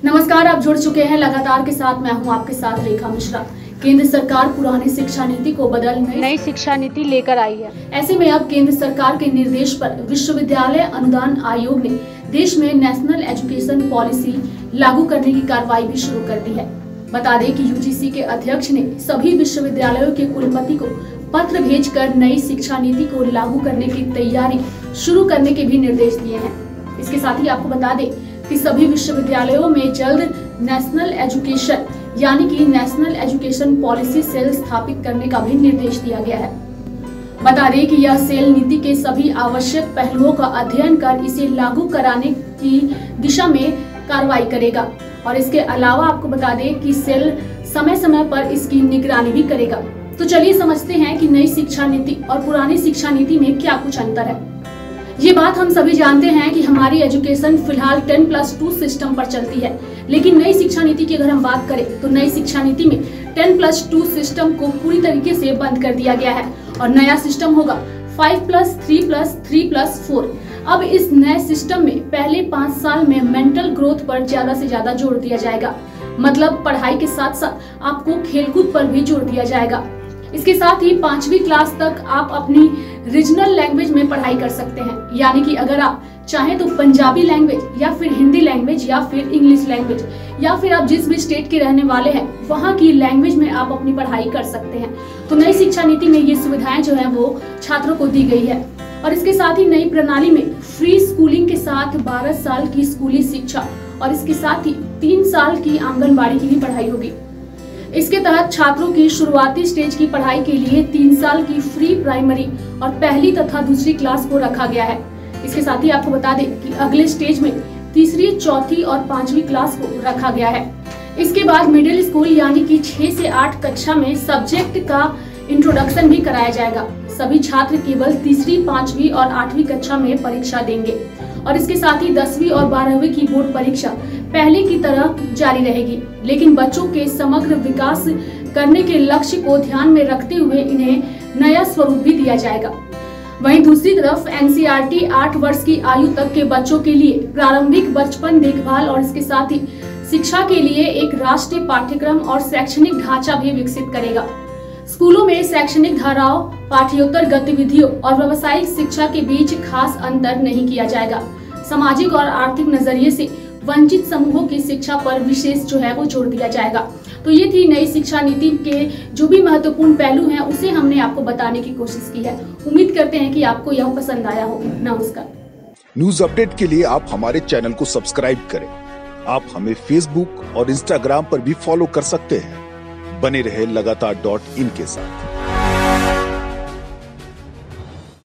नमस्कार, आप जुड़ चुके हैं लगातार के साथ। मैं हूं आपके साथ रेखा मिश्रा। केंद्र सरकार पुरानी शिक्षा नीति को बदल नई शिक्षा नीति लेकर आई है। ऐसे में अब केंद्र सरकार के निर्देश पर विश्वविद्यालय अनुदान आयोग ने देश में नेशनल एजुकेशन पॉलिसी लागू करने की कार्रवाई भी शुरू कर दी है। बता दें कि यूजीसी के अध्यक्ष ने सभी विश्वविद्यालयों के कुलपति को पत्र भेजकर नई शिक्षा नीति को लागू करने की तैयारी शुरू करने के भी निर्देश दिए हैं। इसके साथ ही आपको बता दें कि सभी विश्वविद्यालयों में जल्द नेशनल एजुकेशन यानी कि नेशनल एजुकेशन पॉलिसी सेल स्थापित करने का भी निर्देश दिया गया है। बता दें कि यह सेल नीति के सभी आवश्यक पहलुओं का अध्ययन कर इसे लागू कराने की दिशा में कार्रवाई करेगा और इसके अलावा आपको बता दें कि सेल समय समय पर इसकी निगरानी भी करेगा। तो चलिए समझते हैं कि नई शिक्षा नीति और पुरानी शिक्षा नीति में क्या कुछ अंतर है। ये बात हम सभी जानते हैं कि हमारी एजुकेशन फिलहाल 10+2 सिस्टम पर चलती है, लेकिन नई शिक्षा नीति की अगर हम बात करें तो नई शिक्षा नीति में 10+2 सिस्टम को पूरी तरीके से बंद कर दिया गया है और नया सिस्टम होगा 5+3+3+4। अब इस नए सिस्टम में पहले 5 साल में मेंटल ग्रोथ पर ज्यादा से ज्यादा जोर दिया जाएगा, मतलब पढ़ाई के साथ साथ आपको खेलकूद पर भी जोर दिया जाएगा। इसके साथ ही 5वीं क्लास तक आप अपनी रीजनल लैंग्वेज में पढ़ाई कर सकते हैं, यानी कि अगर आप चाहें तो पंजाबी लैंग्वेज या फिर हिंदी लैंग्वेज या फिर इंग्लिश लैंग्वेज या फिर आप जिस भी स्टेट के रहने वाले हैं वहां की लैंग्वेज में आप अपनी पढ़ाई कर सकते हैं। तो नई शिक्षा नीति में ये सुविधाएं जो है वो छात्रों को दी गई है और इसके साथ ही नई प्रणाली में फ्री स्कूलिंग के साथ 12 साल की स्कूली शिक्षा और इसके साथ ही 3 साल की आंगनबाड़ी की भी पढ़ाई होगी। इसके तहत छात्रों की शुरुआती स्टेज की पढ़ाई के लिए 3 साल की फ्री प्राइमरी और पहली तथा दूसरी क्लास को रखा गया है। इसके साथ ही आपको बता दें कि अगले स्टेज में तीसरी, चौथी और 5वीं क्लास को रखा गया है। इसके बाद मिडिल स्कूल यानी कि 6 से 8 कक्षा में सब्जेक्ट का इंट्रोडक्शन भी कराया जाएगा। सभी छात्र केवल तीसरी, 5वीं और 8वीं कक्षा में परीक्षा देंगे और इसके साथ ही 10वीं और 12वीं की बोर्ड परीक्षा पहले की तरह जारी रहेगी, लेकिन बच्चों के समग्र विकास करने के लक्ष्य को ध्यान में रखते हुए इन्हें नया स्वरूप भी दिया जाएगा। वहीं दूसरी तरफ एनसीईआरटी 8 वर्ष की आयु तक के बच्चों के लिए प्रारंभिक बचपन देखभाल और इसके साथ ही शिक्षा के लिए एक राष्ट्रीय पाठ्यक्रम और शैक्षणिक ढांचा भी विकसित करेगा। स्कूलों में शैक्षणिक धाराओं, पाठ्येतर गतिविधियों और व्यावसायिक शिक्षा के बीच खास अंतर नहीं किया जाएगा। सामाजिक और आर्थिक नजरिए से वंचित समूहों की शिक्षा पर विशेष जो है वो जोर दिया जाएगा। तो ये थी नई शिक्षा नीति के जो भी महत्वपूर्ण पहलू हैं उसे हमने आपको बताने की कोशिश की है। उम्मीद करते हैं कि आपको यह पसंद आया होगा। नमस्कार। न्यूज अपडेट के लिए आप हमारे चैनल को सब्सक्राइब करें। आप हमें फेसबुक और इंस्टाग्राम पर भी फॉलो कर सकते हैं। बने रहे लगातार.in के साथ।